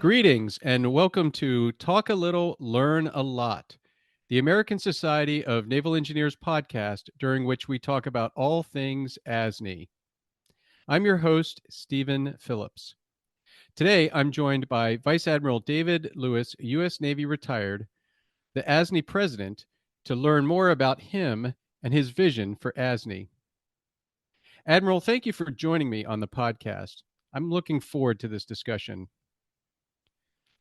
Greetings and welcome to Talk a Little, Learn a Lot, the American Society of Naval Engineers podcast, during which we talk about all things ASNE. I'm your host, Stephen Phillips. Today, I'm joined by Vice Admiral David Lewis, U.S. Navy retired, the ASNE president, to learn more about him and his vision for ASNE. Admiral, thank you for joining me on the podcast. I'm looking forward to this discussion.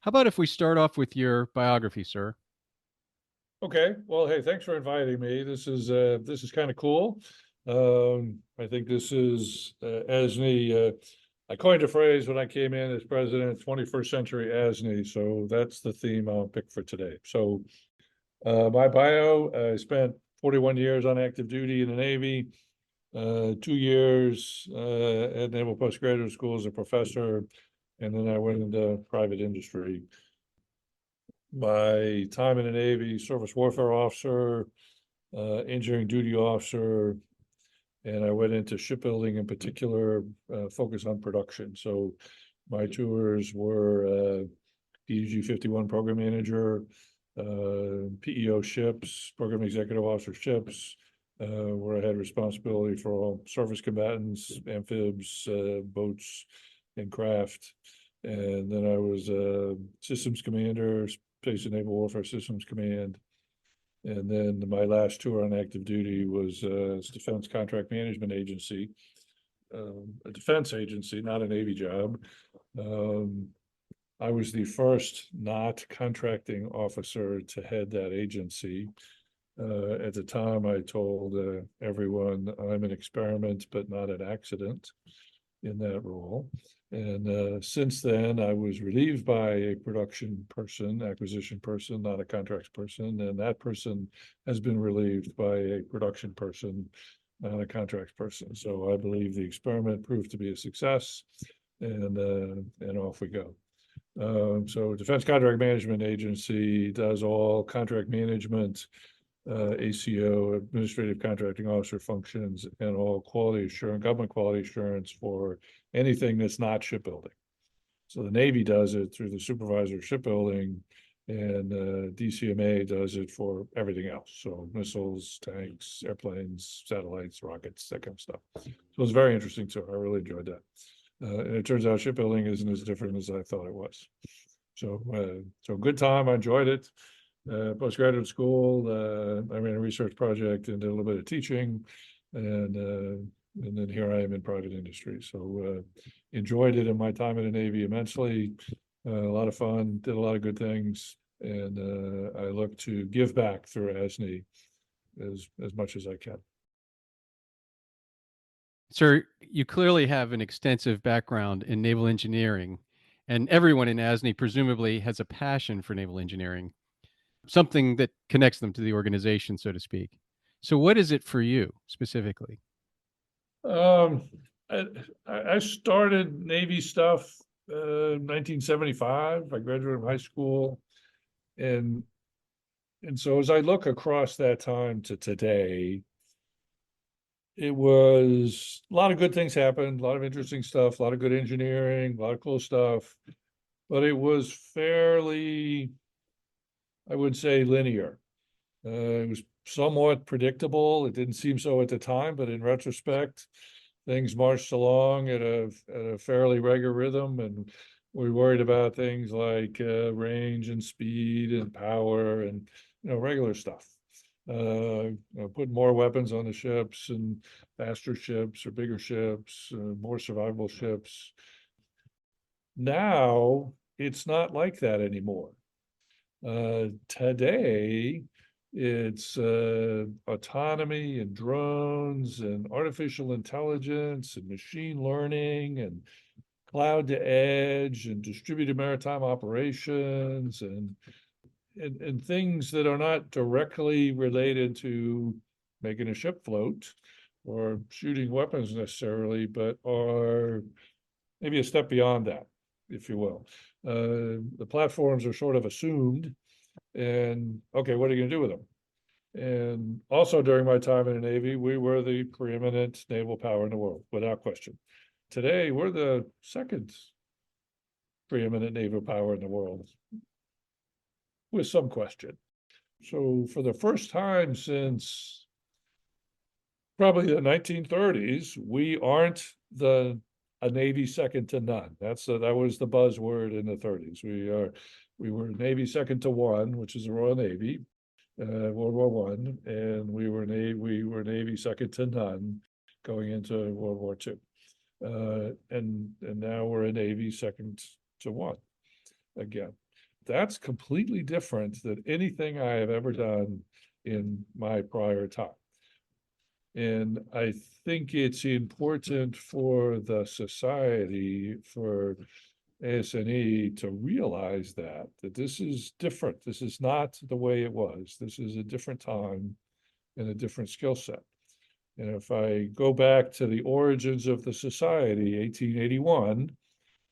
How about if we start off with your biography, sir? Okay. Well, hey, thanks for inviting me. This is kind of cool. I think this is ASNE. I coined a phrase when I came in as president, 21st century ASNE. So that's the theme I'll pick for today. So my bio, I spent 41 years on active duty in the Navy, 2 years at Naval Postgraduate School as a professor, and then I went into private industry. My time in the Navy, surface warfare officer, engineering duty officer, and I went into shipbuilding in particular, focus on production. So my tours were DDG 51 program manager, PEO ships, program executive officer ships, where I had responsibility for all surface combatants, amphibs, boats, and craft. And then I was systems commander, Space and Naval Warfare Systems Command. And then my last tour on active duty was Defense Contract Management Agency, a defense agency, not a Navy job. I was the first not contracting officer to head that agency. At the time, I told everyone I'm an experiment, but not an accident in that role. And since then, I was relieved by a production person, acquisition person, not a contracts person, and that person has been relieved by a production person, not a contracts person. So I believe the experiment proved to be a success, and off we go. So Defense Contract Management Agency does all contract management, ACO, administrative contracting officer functions, and all quality assurance, government quality assurance for anything that's not shipbuilding. So the Navy does it through the supervisor of shipbuilding, and DCMA does it for everything else. So missiles, tanks, airplanes, satellites, rockets, that kind of stuff. So it's very interesting too. I really enjoyed that. And it turns out shipbuilding isn't as different as I thought it was. So good time. I enjoyed it. Postgraduate school, I ran a research project and did a little bit of teaching, and then here I am in private industry. So enjoyed it in my time in the Navy immensely. A lot of fun, did a lot of good things, and I look to give back through ASNE as much as I can. Sir, you clearly have an extensive background in naval engineering, and everyone in ASNE presumably has a passion for naval engineering, something that connects them to the organization, so to speak. So what is it for you specifically? I started Navy stuff 1975. I graduated from high school, and so as I look across that time to today, it was a lot of good things happened, a lot of interesting stuff, a lot of good engineering, a lot of cool stuff, but it was fairly, I would say, linear. It was somewhat predictable. It didn't seem so at the time, but in retrospect, things marched along at a fairly regular rhythm, and we worried about things like range and speed and power and regular stuff. Put more weapons on the ships and faster ships or bigger ships, more survivable ships. Now it's not like that anymore. Today, it's autonomy and drones and artificial intelligence and machine learning and cloud to edge and distributed maritime operations and things that are not directly related to making a ship float or shooting weapons necessarily, but are maybe a step beyond that, if you will. The platforms are sort of assumed, and okay, what are you going to do with them? And also during my time in the Navy, we were the preeminent naval power in the world, without question. Today, we're the second preeminent naval power in the world, with some question. So for the first time since probably the 1930s, we aren't a Navy second to none. That was the buzzword in the 30s. We were Navy second to one, which is the Royal Navy, World War One, and we were Navy second to none going into World War Two, and now we're a Navy second to one again. That's completely different than anything I have ever done in my prior time. And I think it's important for the society, for ASNE to realize that this is different. This is not the way it was. This is a different time and a different skill set. And if I go back to the origins of the society, 1881,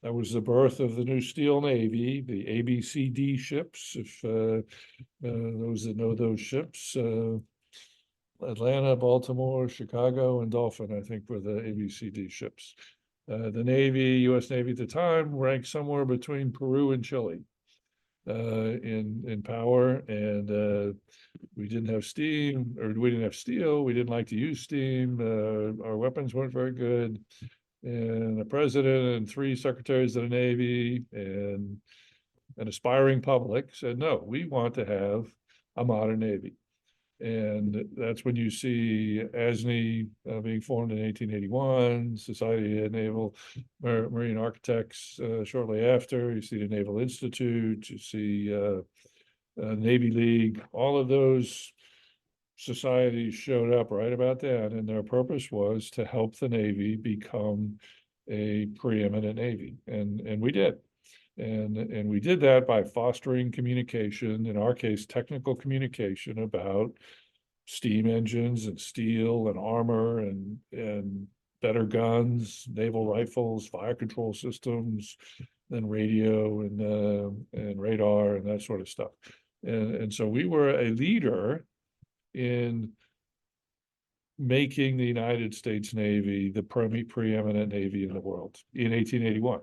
that was the birth of the new Steel Navy, the ABCD ships. If those that know those ships, Atlanta, Baltimore, Chicago, and Dolphin, I think, were the ABCD ships. The Navy, U.S. Navy at the time, ranked somewhere between Peru and Chile in power, and we didn't have steam, or we didn't have steel. We didn't like to use steam. Our weapons weren't very good, and the president and three secretaries of the Navy and an aspiring public said, "No, we want to have a modern Navy." And that's when you see ASNE being formed in 1881, Society of Naval Marine Architects shortly after. You see the Naval Institute, you see Navy League. All of those societies showed up right about that, and their purpose was to help the Navy become a preeminent Navy, and we did. And we did that by fostering communication, in our case, technical communication about steam engines and steel and armor and better guns, naval rifles, fire control systems, then radio and radar and that sort of stuff. And so we were a leader in making the United States Navy the preeminent Navy in the world in 1881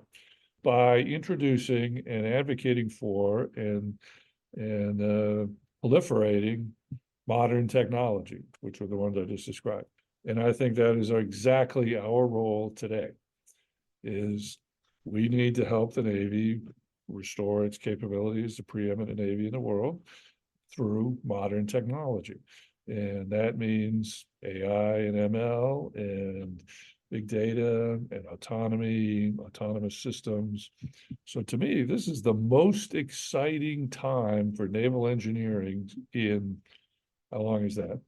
by introducing and advocating for and proliferating modern technology, which were the ones I just described. And I think that is exactly our role today, is we need to help the Navy restore its capabilities, the preeminent Navy in the world, through modern technology. And that means AI and ML and big data and autonomy, autonomous systems. So to me, this is the most exciting time for naval engineering in, how long is that?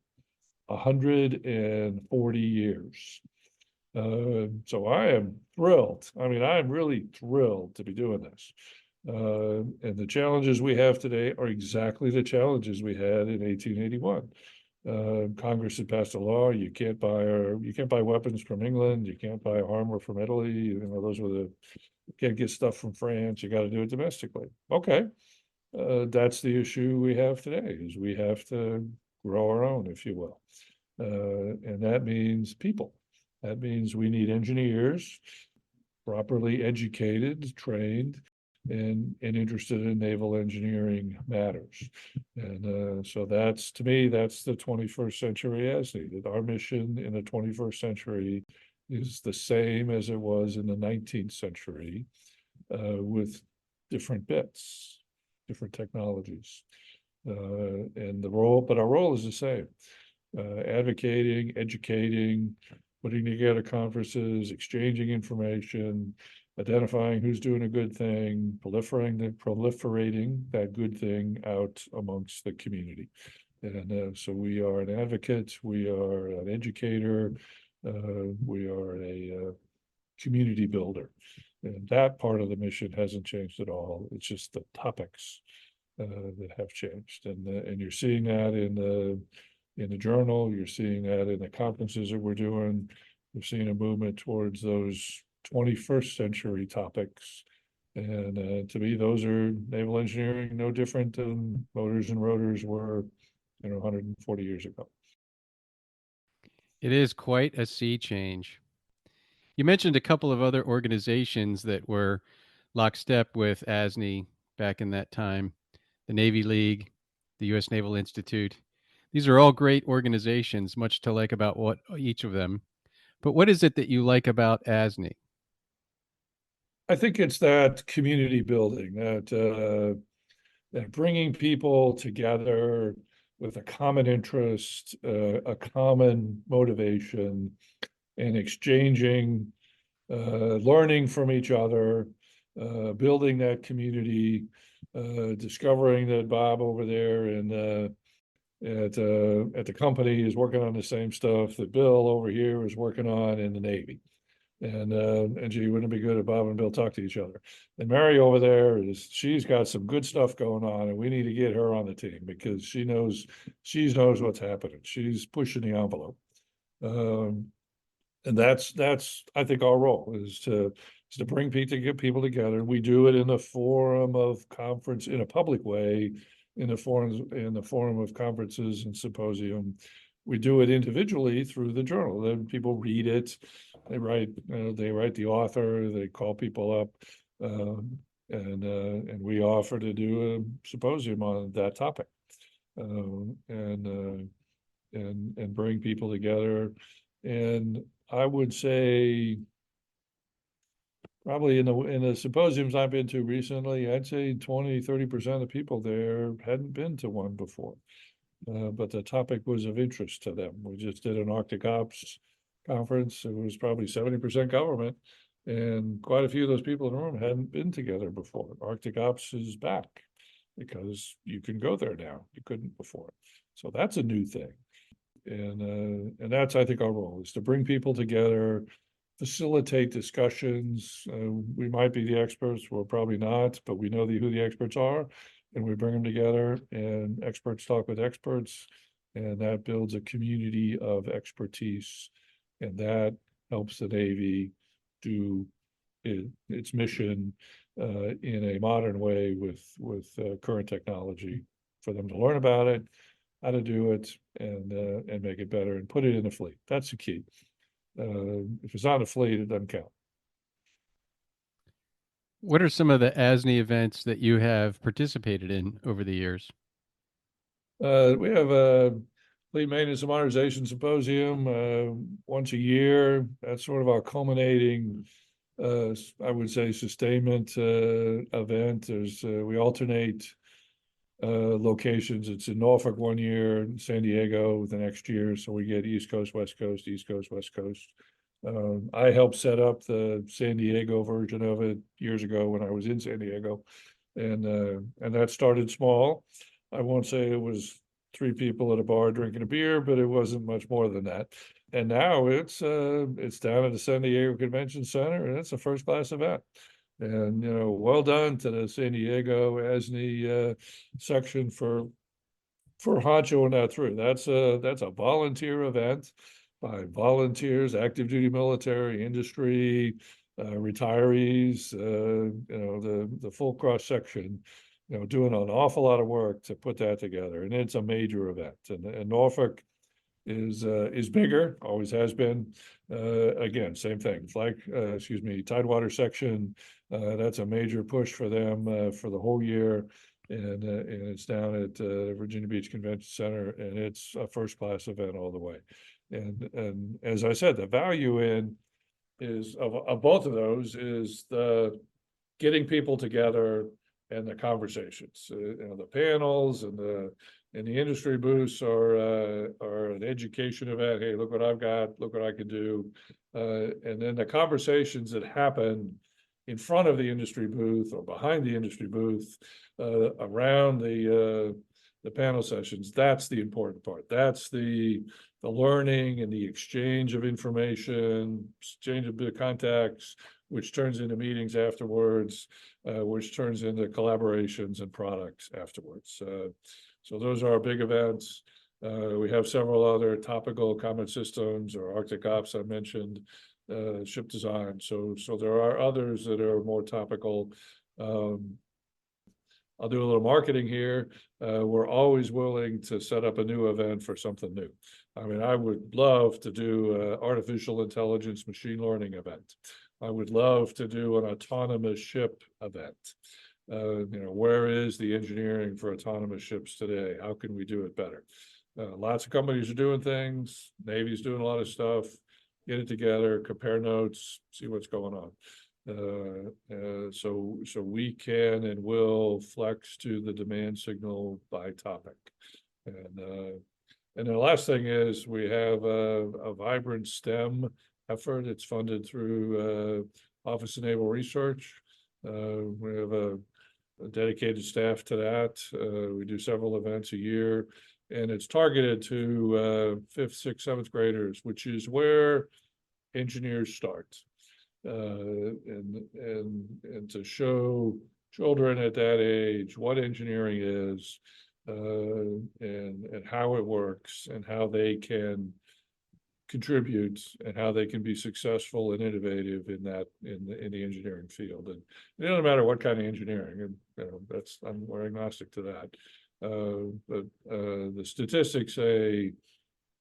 140 years. So I am thrilled. I mean, I'm really thrilled to be doing this. And the challenges we have today are exactly the challenges we had in 1881. Congress had passed a law, you can't buy weapons from England, you can't buy armor from Italy, those were you can't get stuff from France, you got to do it domestically. Okay, that's the issue we have today, is we have to grow our own, if you will. And that means people. That means we need engineers, properly educated, trained, and interested in naval engineering matters. And so that's, to me, that's the 21st century ASNE, that our mission in the 21st century is the same as it was in the 19th century, with different bits, different technologies. And our role is the same, advocating, educating, putting together conferences, exchanging information, identifying who's doing a good thing, proliferating that good thing out amongst the community. And so we are an advocate, we are an educator, we are a community builder. And that part of the mission hasn't changed at all. It's just the topics that have changed. And you're seeing that in the journal, you're seeing that in the conferences that we're doing. We're seeing a movement towards those 21st century topics. And to me, those are naval engineering, no different than motors and rotors were, 140 years ago. It is quite a sea change. You mentioned a couple of other organizations that were lockstep with ASNE back in that time, the Navy League, the U.S. Naval Institute. These are all great organizations, much to like about what each of them. But what is it that you like about ASNE? I think it's that community building, that bringing people together with a common interest, a common motivation, and exchanging, learning from each other, building that community, discovering that Bob over there and at the company is working on the same stuff that Bill over here is working on in the Navy. And gee, wouldn't it be good if Bob and Bill talk to each other? And Mary over there she's got some good stuff going on, and we need to get her on the team because she knows what's happening. She's pushing the envelope. And that's I think our role is to bring people to get people together. We do it in the forum of conference in a public way, in the forum of conferences and symposium. We do it individually through the journal. Then people read it. They write the author. They call people up, and we offer to do a symposium on that topic, and bring people together. And I would say probably in the symposiums I've been to recently, I'd say 20-30% of people there hadn't been to one before. But the topic was of interest to them. We just did an Arctic Ops conference. It was probably 70% government, and quite a few of those people in the room hadn't been together before. Arctic Ops is back because you can go there now. You couldn't before. So that's a new thing. And that's, I think, our role is to bring people together, facilitate discussions. We might be the experts, we're probably not, but we know who the experts are, and we bring them together, and experts talk with experts, and that builds a community of expertise, and that helps the Navy do its mission in a modern way with current technology, for them to learn about it, how to do it, and make it better, and put it in the fleet. That's the key. If it's not a fleet, it doesn't count. What are some of the ASNE events that you have participated in over the years? We have a Fleet Maintenance and Modernization Symposium once a year. That's sort of our culminating, I would say, sustainment event. We alternate locations. It's in Norfolk one year, San Diego the next year. So we get East Coast, West Coast, East Coast, West Coast. I helped set up the San Diego version of it years ago when I was in San Diego, and that started small. I won't say it was 3 people at a bar drinking a beer, but it wasn't much more than that. And now it's down at the San Diego Convention Center, and it's a first-class event. And well done to the San Diego ASNE section for honchoing that through. That's a volunteer event by volunteers, active duty military, industry, retirees, the full cross section, doing an awful lot of work to put that together. And it's a major event. And Norfolk is bigger, always has been. Again, same thing. Tidewater section. That's a major push for them for the whole year. And it's down at Virginia Beach Convention Center, and it's a first-class event all the way. And as I said, the value is of both of those is the getting people together and the conversations. The panels and the industry booths are an education event. Hey, look what I've got. Look what I can do. And then the conversations that happen in front of the industry booth or behind the industry booth, around the panel sessions, that's the important part. That's the learning and the exchange of information, exchange of contacts, which turns into meetings afterwards, which turns into collaborations and products afterwards. So those are our big events. We have several other topical common systems or Arctic Ops I mentioned, ship design. So there are others that are more topical. I'll do a little marketing here. We're always willing to set up a new event for something new. I mean, I would love to do an artificial intelligence machine learning event. I would love to do an autonomous ship event. Where is the engineering for autonomous ships today? How can we do it better? Lots of companies are doing things. Navy's doing a lot of stuff. Get it together, compare notes, see what's going on. So we can and will flex to the demand signal by topic. And the last thing is we have a vibrant STEM effort. It's funded through Office of Naval Research. We have a dedicated staff to that. We do several events a year, and it's targeted to 5th, 6th, 7th graders, which is where engineers start. And to show children at that age what engineering is, and how it works, and how they can contribute, and how they can be successful and innovative in the engineering field. And it doesn't matter what kind of engineering, and we're agnostic to that. But the statistics say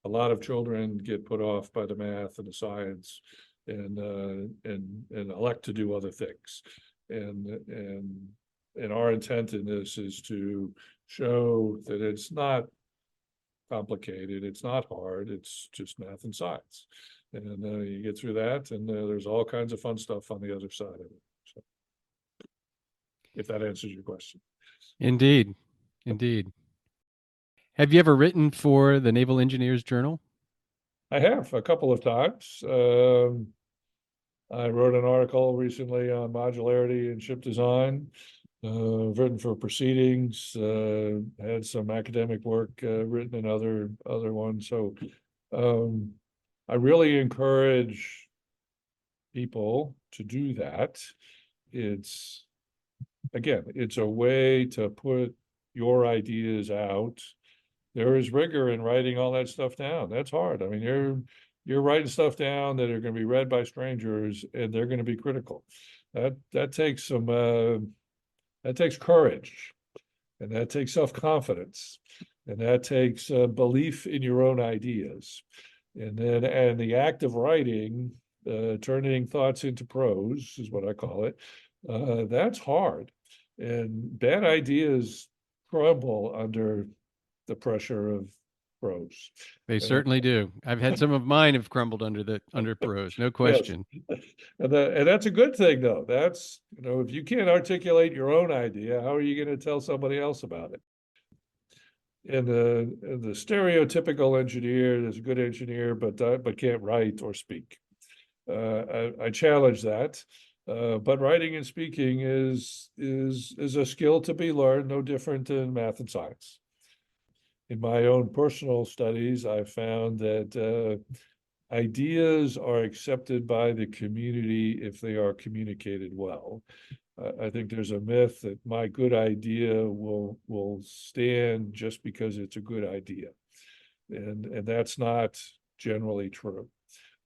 a lot of children get put off by the math and the science, and elect to do other things. And our intent in this is to show that it's not complicated, it's not hard, it's just math and science. And you get through that, and there's all kinds of fun stuff on the other side of it. So, if that answers your question. Indeed. Indeed. Have you ever written for the Naval Engineers Journal? I have a couple of times. I wrote an article recently on modularity in ship design. Written for proceedings, had some academic work written in other ones. So I really encourage people to do that. It's a way to put your ideas out. There is rigor in writing all that stuff down. That's hard. I mean, you're writing stuff down that are going to be read by strangers, and they're going to be critical. That takes some that takes courage, and that takes self-confidence, and that takes belief in your own ideas. And the act of writing, turning thoughts into prose is what I call it. That's hard, and bad ideas crumble under the pressure of prose. They certainly do. I've had some of mine have crumbled under prose, no question. Yes. And that's a good thing, though. That's, if you can't articulate your own idea, how are you going to tell somebody else about it? And the stereotypical engineer is a good engineer, but can't write or speak. I challenge that. But writing and speaking is a skill to be learned, no different than math and science. In my own personal studies, I found that ideas are accepted by the community if they are communicated well. I think there's a myth that my good idea will stand just because it's a good idea, and that's not generally true.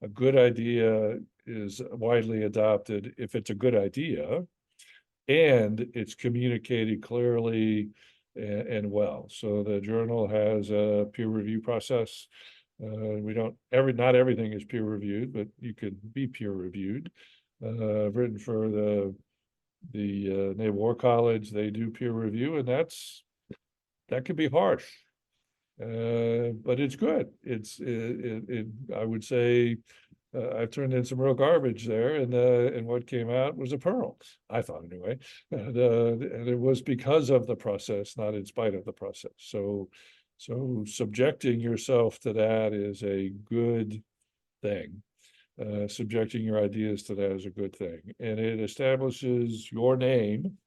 A good idea is widely adopted if it's a good idea, and it's communicated clearly and well. So the journal has a peer review process. Not everything is peer reviewed, but you can be peer reviewed. I've written for the Naval War College. They do peer review, and that can be harsh, but it's good. I would say I've turned in some real garbage there, and what came out was a pearl, I thought anyway. And it was because of the process, not in spite of the process. So subjecting yourself to that is a good thing. Subjecting your ideas to that is a good thing, and it establishes your name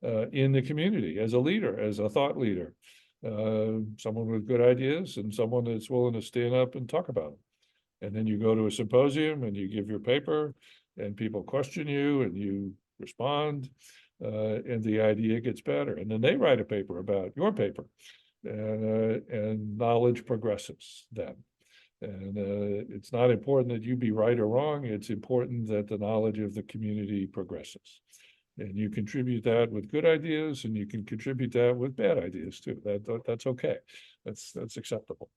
in the community as a leader, as a thought leader, someone with good ideas, and someone that's willing to stand up and talk about them. And then you go to a symposium and you give your paper, and people question you, and you respond, and the idea gets better. And then they write a paper about your paper, and knowledge progresses then. And it's not important that you be right or wrong. It's important that the knowledge of the community progresses. And you contribute that with good ideas, and you can contribute that with bad ideas too. That's okay. That's acceptable.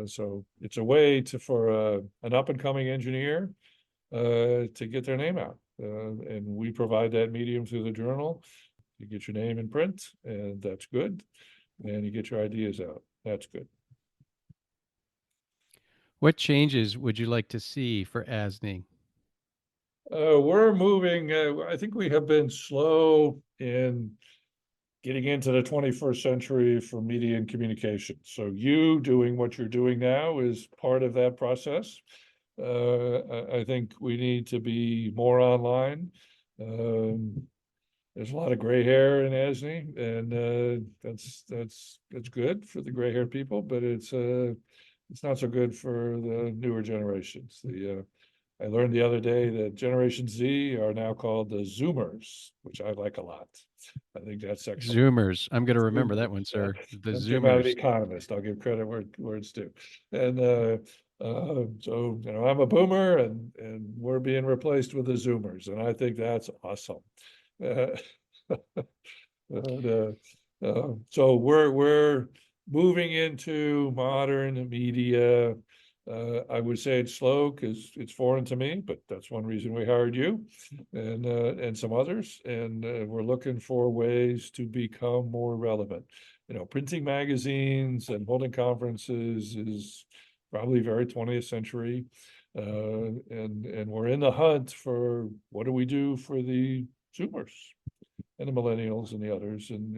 So it's a way for an up and coming engineer to get their name out. And we provide that medium through the journal. You get your name in print, and that's good. And you get your ideas out. That's good. What changes would you like to see for ASNE? We're moving, I think we have been slow in getting into the 21st century for media and communication. So you doing what you're doing now is part of that process. I think we need to be more online. There's a lot of gray hair in ASNE, and that's good for the gray haired people, but it's not so good for the newer generations. I learned the other day that Generation Z are now called the Zoomers, which I like a lot. I think that's excellent. Zoomers. I'm going to remember that one, Zoomers, sir. The that came out of The Zoomers. Economist. I'll give credit where it's due. And so I'm a boomer, and we're being replaced with the Zoomers, and I think that's awesome. Uh, and, so we're moving into modern media. I would say it's slow because it's foreign to me, but that's one reason we hired you and some others. And we're looking for ways to become more relevant. Printing magazines and holding conferences is probably very 20th century. And we're in the hunt for what do we do for the Zoomers and the millennials and the others, and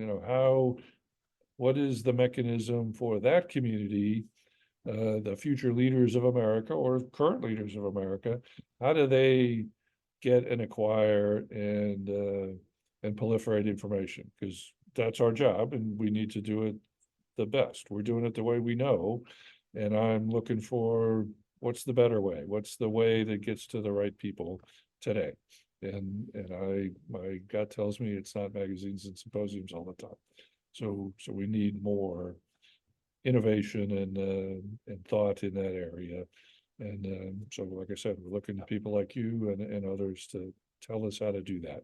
what is the mechanism for that community, the future leaders of America or current leaders of America, how do they get and acquire and proliferate information? Because that's our job, and we need to do it the best. We're doing it the way we know, and I'm looking for what's the better way, what's the way that gets to the right people today. And my gut tells me it's not magazines and symposiums all the time. So we need more innovation and thought in that area. And so, like I said, we're looking to people like you and others to tell us how to do that.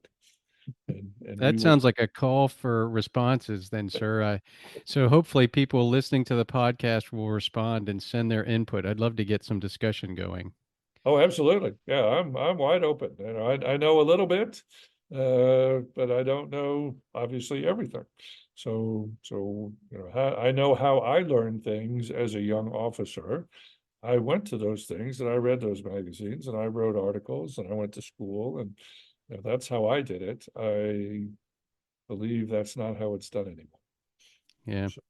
And we That will. sounds like a call for responses, then, sir. So hopefully, people listening to the podcast will respond and send their input. I'd love to get some discussion going. Oh, absolutely. Yeah, I'm wide open. I know a little bit, but I don't know obviously everything. So I know how I learned things as a young officer. I went to those things and I read those magazines and I wrote articles and I went to school, and that's how I did it. I believe that's not how it's done anymore. Yeah. So,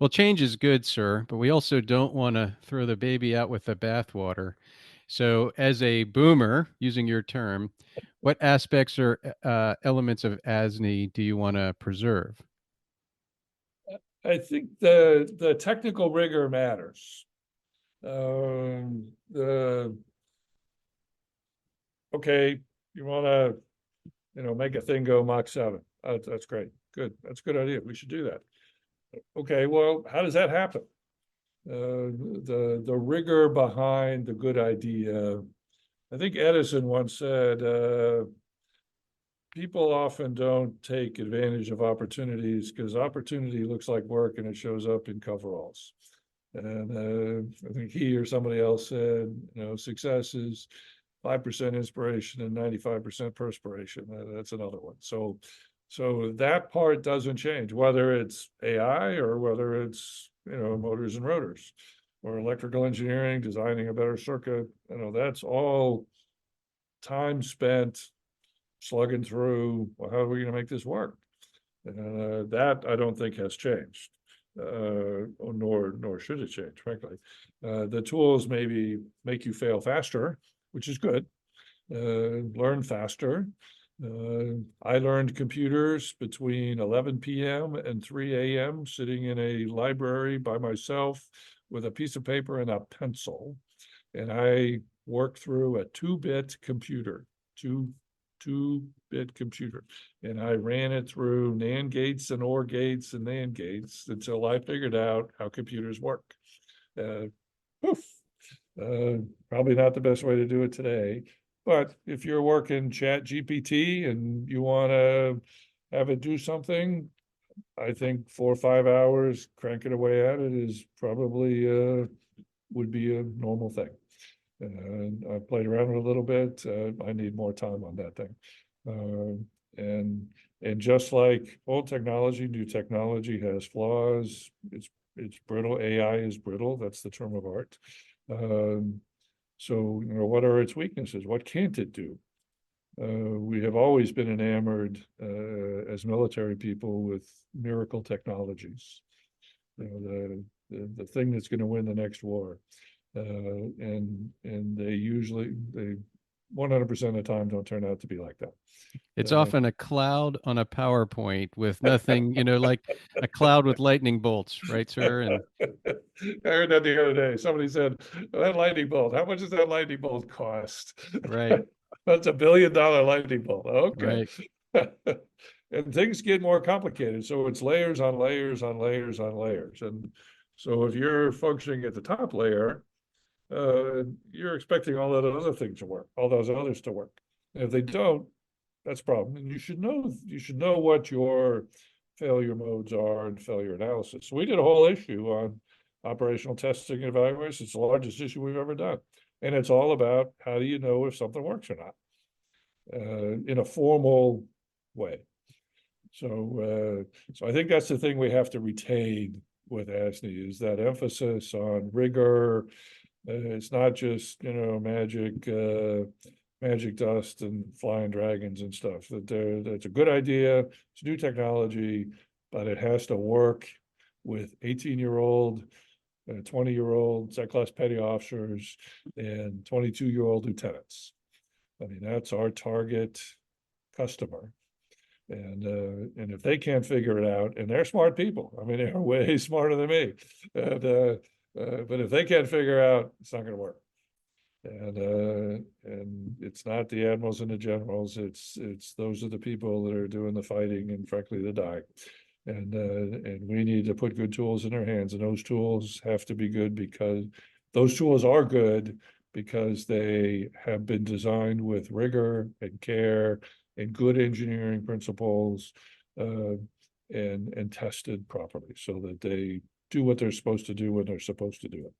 Well, change is good, sir, but we also don't want to throw the baby out with the bathwater. So, as a boomer, using your term, what aspects or elements of ASNE do you want to preserve? I think the technical rigor matters. The Okay, you want to make a thing go Mach 7. That's great. Good. That's a good idea. We should do that. Okay, well, how does that happen? The rigor behind the good idea. I think Edison once said, people often don't take advantage of opportunities because opportunity looks like work and it shows up in coveralls. And I think he or somebody else said, success is 5% inspiration and 95% perspiration. That's another one. So that part doesn't change, whether it's AI or whether it's, motors and rotors or electrical engineering, designing a better circuit. That's all time spent slugging through, well, how are we going to make this work? That I don't think has changed, nor should it change, frankly. The tools maybe make you fail faster, which is good. Learn faster. I learned computers between 11 p.m. and 3 a.m. sitting in a library by myself with a piece of paper and a pencil. And I worked through a 2-bit computer, two-bit computer. And I ran it through NAND gates and OR gates and NAND gates until I figured out how computers work. Poof. Probably not the best way to do it today. But if you're working Chat GPT and you want to have it do something, I think 4 or 5 hours cranking away at it is probably would be a normal thing. And I played around with it a little bit. I need more time on that thing. And just like old technology, new technology has flaws. It's brittle. AI is brittle. That's the term of art. Um, so, what are its weaknesses? What can't it do? We have always been enamored as military people with miracle technologies. The thing that's going to win the next war, and they 100% of the time don't turn out to be like that. It's often a cloud on a PowerPoint with nothing, like a cloud with lightning bolts, right, sir? And I heard that the other day. Somebody said, that lightning bolt, how much does that lightning bolt cost? right, That's $1 billion lightning bolt. Okay. right. And things get more complicated. So it's layers on layers on layers on layers. And so if you're functioning at the top layer, you're expecting all that other things to work, all those others to work. And if they don't, that's a problem. And you should know what your failure modes are and failure analysis. So we did a whole issue on operational testing and evaluation. It's the largest issue we've ever done. And it's all about how do you know if something works or not in a formal way. So I think that's the thing we have to retain with ASNE is that emphasis on rigor. It's not just magic dust and flying dragons and stuff. That's a good idea. It's new technology, but it has to work with 18-year-old, 20-year-old second-class petty officers, and 22-year-old lieutenants. I mean, that's our target customer. And if they can't figure it out, and they're smart people, I mean, they're way smarter than me. But if they can't figure out, it's not going to work. And it's not the admirals and the generals. It's those are the people that are doing the fighting and frankly the dying. And we need to put good tools in their hands, and those tools have to be good because those tools are good because they have been designed with rigor and care and good engineering principles, and tested properly so that they do what they're supposed to do when they're supposed to do it.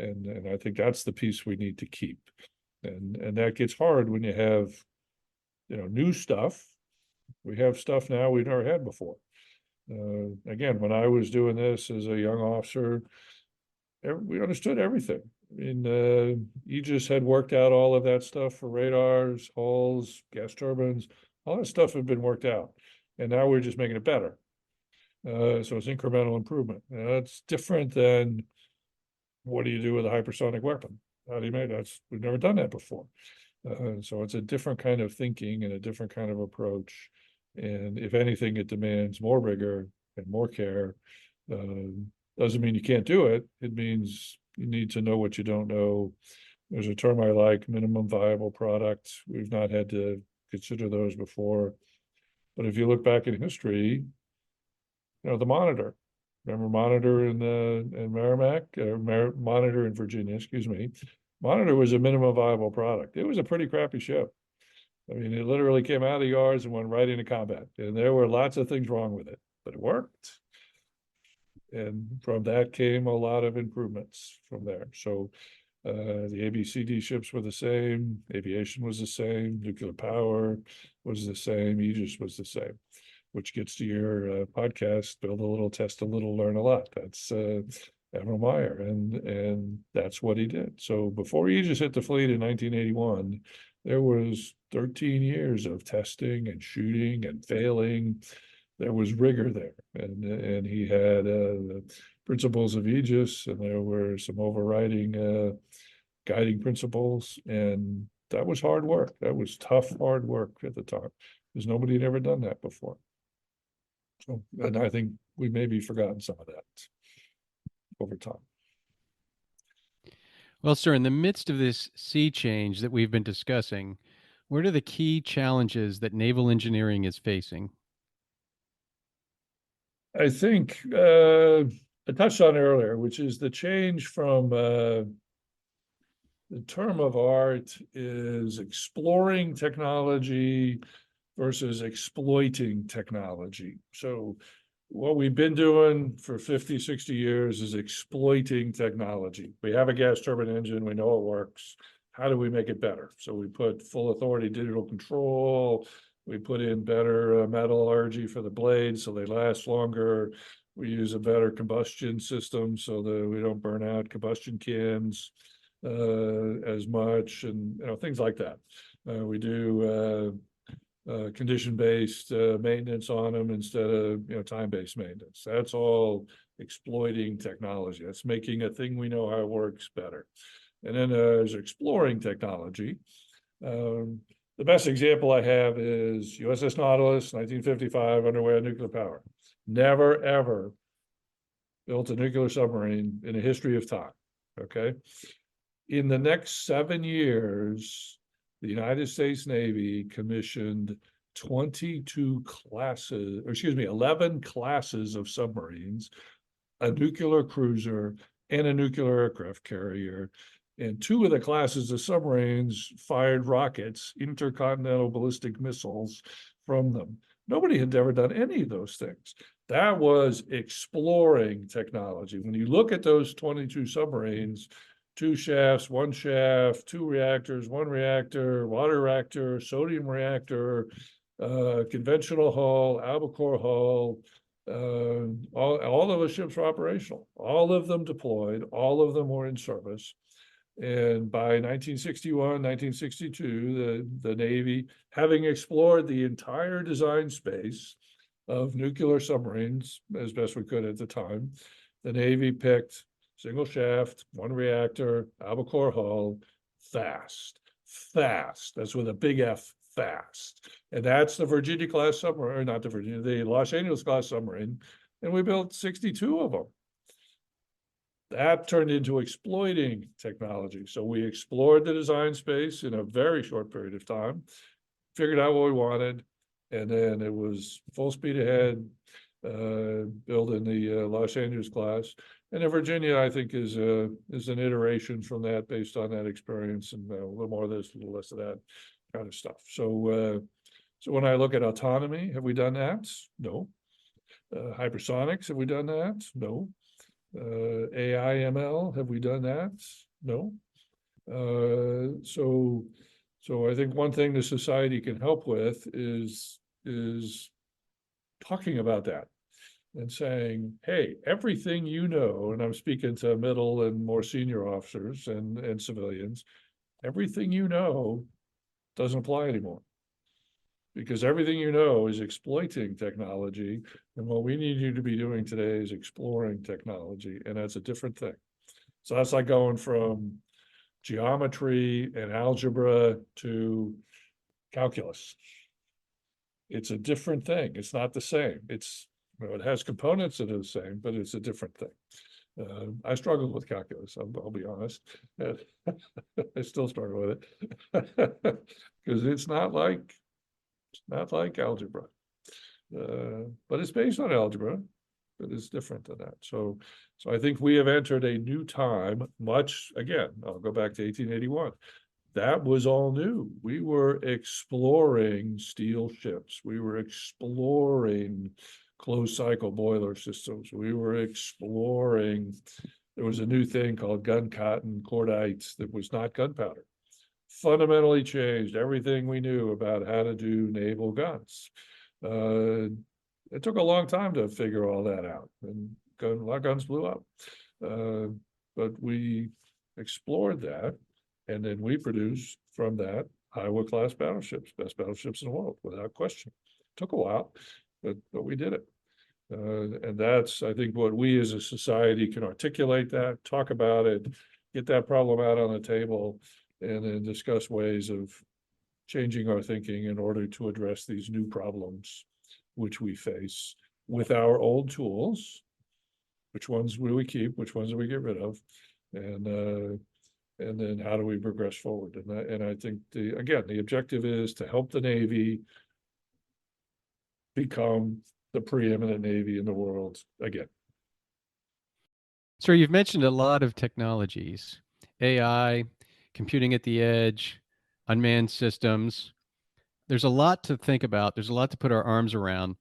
And I think that's the piece we need to keep. And that gets hard when you have, new stuff. We have stuff now we've never had before. Again, when I was doing this as a young officer, we understood everything. I mean, Aegis had worked out all of that stuff for radars, hulls, gas turbines, all that stuff had been worked out. And now we're just making it better. So it's incremental improvement. It's different than what do you do with a hypersonic weapon? How do you make that? We've never done that before. So it's a different kind of thinking and a different kind of approach. And if anything, it demands more rigor and more care. Doesn't mean you can't do it. It means you need to know what you don't know. There's a term I like, minimum viable product. We've not had to consider those before. But if you look back in history, the Monitor. Remember Monitor in Merrimack, Monitor in Virginia, excuse me. Monitor was a minimum viable product. It was a pretty crappy ship. I mean, it literally came out of the yards and went right into combat. And there were lots of things wrong with it, but it worked. And from that came a lot of improvements from there. So the ABCD ships were the same, aviation was the same, nuclear power was the same, Aegis was the same, which gets to your podcast, build a little, test a little, learn a lot. That's Admiral Meyer, and that's what he did. So before Aegis hit the fleet in 1981, there was 13 years of testing and shooting and failing. There was rigor there, and he had the principles of Aegis, and there were some overriding guiding principles, and that was hard work. That was tough, hard work at the time, because nobody had ever done that before. So, and I think we maybe forgotten some of that over time. Well, sir, in the midst of this sea change that we've been discussing, what are the key challenges that naval engineering is facing? I think I touched on earlier, which is the change from the term of art is exploring technology versus exploiting technology. So what we've been doing for 50, 60 years is exploiting technology. We have a gas turbine engine, we know it works. How do we make it better? So we put full authority digital control, we put in better metallurgy for the blades so they last longer. We use a better combustion system so that we don't burn out combustion cans as much, and things like that. We do condition-based maintenance on them instead of time-based maintenance. That's all exploiting technology. That's making a thing we know how it works better. And then there's exploring technology. The best example I have is USS Nautilus, 1955, underway on nuclear power. Never, ever built a nuclear submarine in the history of time, okay? In the next 7 years, the United States Navy commissioned 22 classes, or excuse me, 11 classes of submarines, a nuclear cruiser, and a nuclear aircraft carrier. And 2 of the classes of submarines fired rockets, intercontinental ballistic missiles from them. Nobody had ever done any of those things. That was exploring technology. When you look at those 22 submarines, 2 shafts, 1 shaft, 2 reactors, 1 reactor, water reactor, sodium reactor, conventional hull, albacore hull, all of the ships were operational. All of them deployed, all of them were in service. And by 1961, 1962, the Navy, having explored the entire design space of nuclear submarines as best we could at the time, the Navy picked single shaft, 1 reactor, albacore hull, fast. That's with a big F, fast. And that's the Virginia class submarine, or not the Virginia, the Los Angeles class submarine. And we built 62 of them. That turned into exploiting technology. So we explored the design space in a very short period of time, figured out what we wanted, and then it was full speed ahead, building the Los Angeles class. And in Virginia, I think is an iteration from that based on that experience, and a little more of this, a little less of that kind of stuff. So when I look at autonomy, have we done that? No. Hypersonics, have we done that? No. AI, ML, have we done that? No. So I think one thing the society can help with is talking about that and saying, hey, everything you know, and I'm speaking to middle and more senior officers and civilians, everything you know doesn't apply anymore. Because everything you know is exploiting technology. And what we need you to be doing today is exploring technology. And that's a different thing. So that's like going from geometry and algebra to calculus. It's a different thing. It's not the same. It has components that are the same, but it's a different thing. I struggled with calculus, I'll be honest. I still struggle with it because it's not like algebra, but it's based on algebra, but it's different than that. So I think we have entered a new time. Again, I'll go back to 1881. That was all new. We were exploring steel ships. We were exploring closed cycle boiler systems. We were exploring. There was a new thing called gun cotton cordite that was not gunpowder. Fundamentally changed everything we knew about how to do naval guns. It took a long time to figure all that out, and a lot of guns blew up. But we explored that, and then we produced from that Iowa class battleships, best battleships in the world, without question. It took a while, but we did it. And that's, I think, what we as a society can articulate that, talk about it, get that problem out on the table, and then discuss ways of changing our thinking in order to address these new problems which we face with our old tools. Which ones will we keep? Which ones do we get rid of? And then how do we progress forward? And I think the objective is to help the Navy become the preeminent Navy in the world again. So you've mentioned a lot of technologies, AI, computing at the edge, unmanned systems. There's a lot to think about. There's a lot to put our arms around.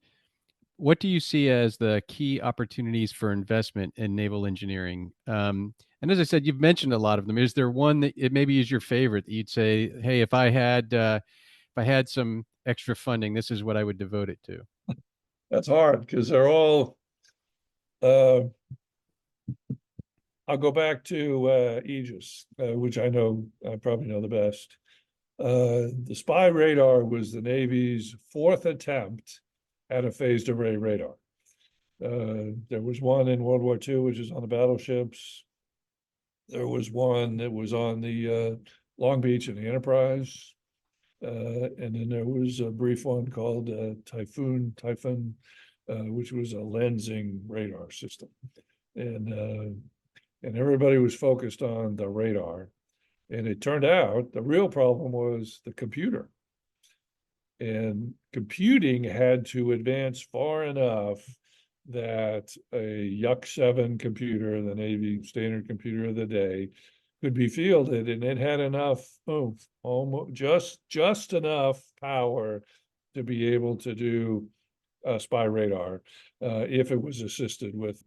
what do you see as the key opportunities for investment in naval engineering? And as I said, you've mentioned a lot of them. Is there one that it maybe is your favorite that you'd say, hey, if I had some extra funding, this is what I would devote it to? That's hard because they're all, uh, I'll go back to Aegis, which I probably know the best. The spy radar was the Navy's fourth attempt at a phased array radar. There was one in World War II, which is on the battleships. There was one that was on the Long Beach and the Enterprise. And then there was a brief one called Typhoon, which was a lensing radar system. And everybody was focused on the radar. And it turned out the real problem was the computer. And computing had to advance far enough that a Yuck 7 computer, the Navy standard computer of the day, could be fielded, and it had enough, almost just enough power to be able to do a spy radar if it was assisted with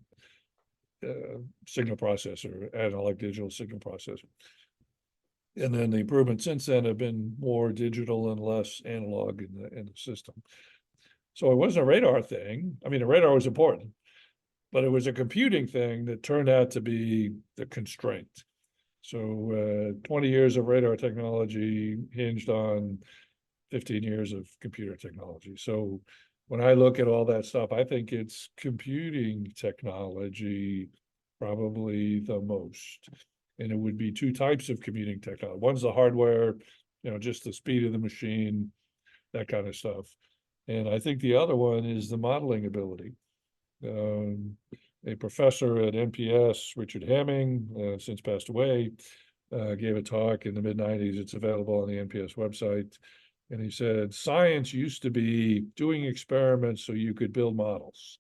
signal processor, analog digital signal processor. And then the improvements since then have been more digital and less analog in the system. So it wasn't a radar thing. I mean, the radar was important, but it was a computing thing that turned out to be the constraint. So 20 years of radar technology hinged on 15 years of computer technology. So when I look at all that stuff, I think it's computing technology probably the most. And it would be two types of computing technology. One's the hardware, just the speed of the machine, that kind of stuff. And I think the other one is the modeling ability. A professor at NPS, Richard Hamming, since passed away, gave a talk in the mid-90s. It's available on the NPS website. And he said, science used to be doing experiments so you could build models.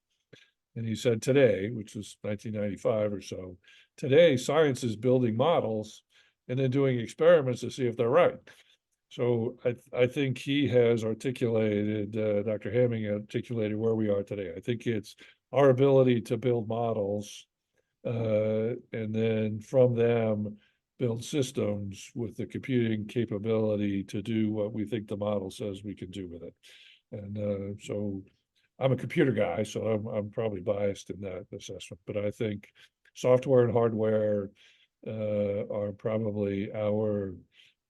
And he said today, which was 1995 or so, today science is building models and then doing experiments to see if they're right. So I think he has articulated, Dr. Hamming articulated where we are today. I think it's our ability to build models and then from them build systems with the computing capability to do what we think the model says we can do with it. And so I'm a computer guy, so I'm probably biased in that assessment, but I think software and hardware are probably our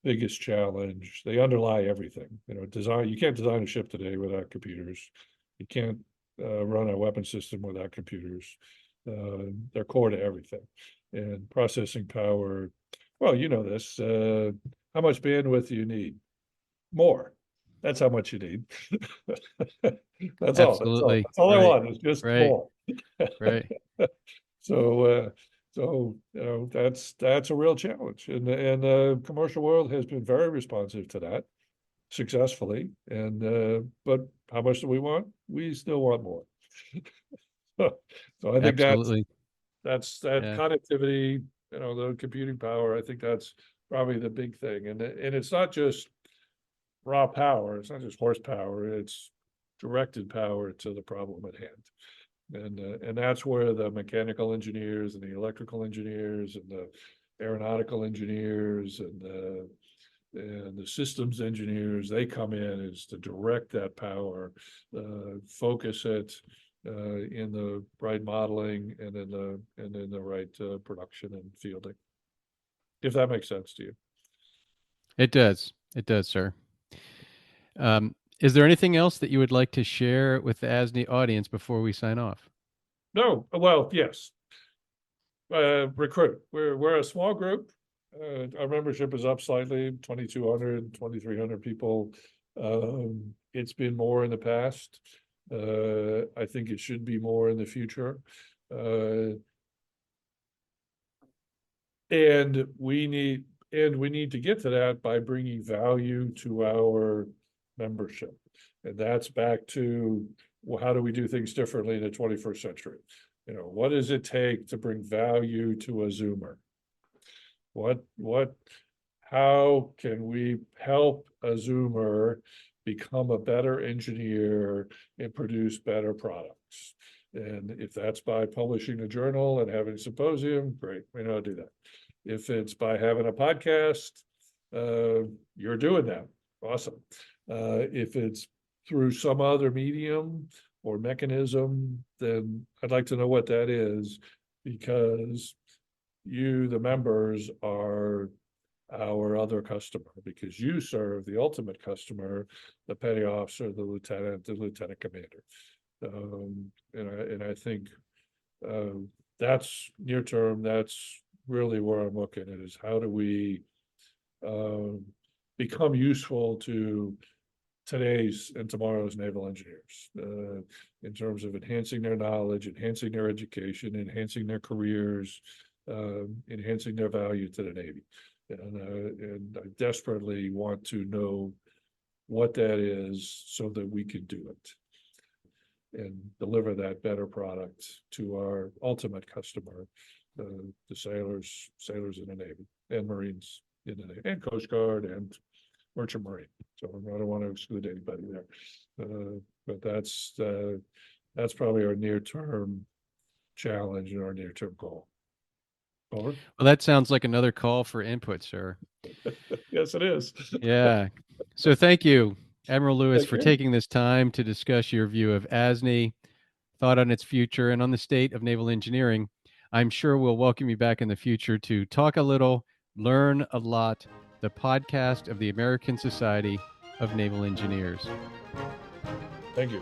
biggest challenge. They underlie everything. You can't design a ship today without computers. You can't run a weapon system without computers. They're core to everything. And processing power, well, you know this, how much bandwidth do you need? More. That's how much you need. That's all. Absolutely. That's all I Right. want is just Right. more. Right. So that's a real challenge, and the commercial world has been very responsive to that successfully. And but how much do we want? We still want more. So I think Absolutely. that Yeah. connectivity, the computing power. I think that's probably the big thing, and it's not just raw power. It's not just horsepower. It's directed power to the problem at hand. And that's where the mechanical engineers and the electrical engineers and the aeronautical engineers and the systems engineers, they come in is to direct that power, focus it in the right modeling and in the right production and fielding. If that makes sense to you. It does. It does, sir. Is there anything else that you would like to share with the ASNE audience before we sign off? No, well, yes. Recruit. We're a small group. Our membership is up slightly, 2,200, 2,300 people. It's been more in the past. I think it should be more in the future. And we need to get to that by bringing value to our membership. And that's back to, well, how do we do things differently in the 21st century? What does it take to bring value to a Zoomer? How can we help a Zoomer become a better engineer and produce better products. And if that's by publishing a journal and having a symposium, great, we know how to do that. If it's by having a podcast, you're doing that. Awesome. If it's through some other medium or mechanism, then I'd like to know what that is, because you, the members, are our other customer, because you serve the ultimate customer, the petty officer, the lieutenant commander. And I think that's near term. That's really where I'm looking at, is how do we become useful to today's and tomorrow's naval engineers, in terms of enhancing their knowledge, enhancing their education, enhancing their careers, enhancing their value to the Navy. And I desperately want to know what that is so that we can do it and deliver that better product to our ultimate customer, the sailors in the Navy, and Marines in the Navy, and Coast Guard, and Merchant Marine. So I don't want to exclude anybody there. But that's probably our near-term challenge and our near-term goal. Over. Well, that sounds like another call for input, sir. Yes, it is. Yeah. So thank you, Admiral Lewis, for Okay. taking this time to discuss your view of ASNE, thought on its future, and on the state of naval engineering. I'm sure we'll welcome you back in the future to talk a little, learn a lot, the podcast of the American Society of Naval Engineers. Thank you.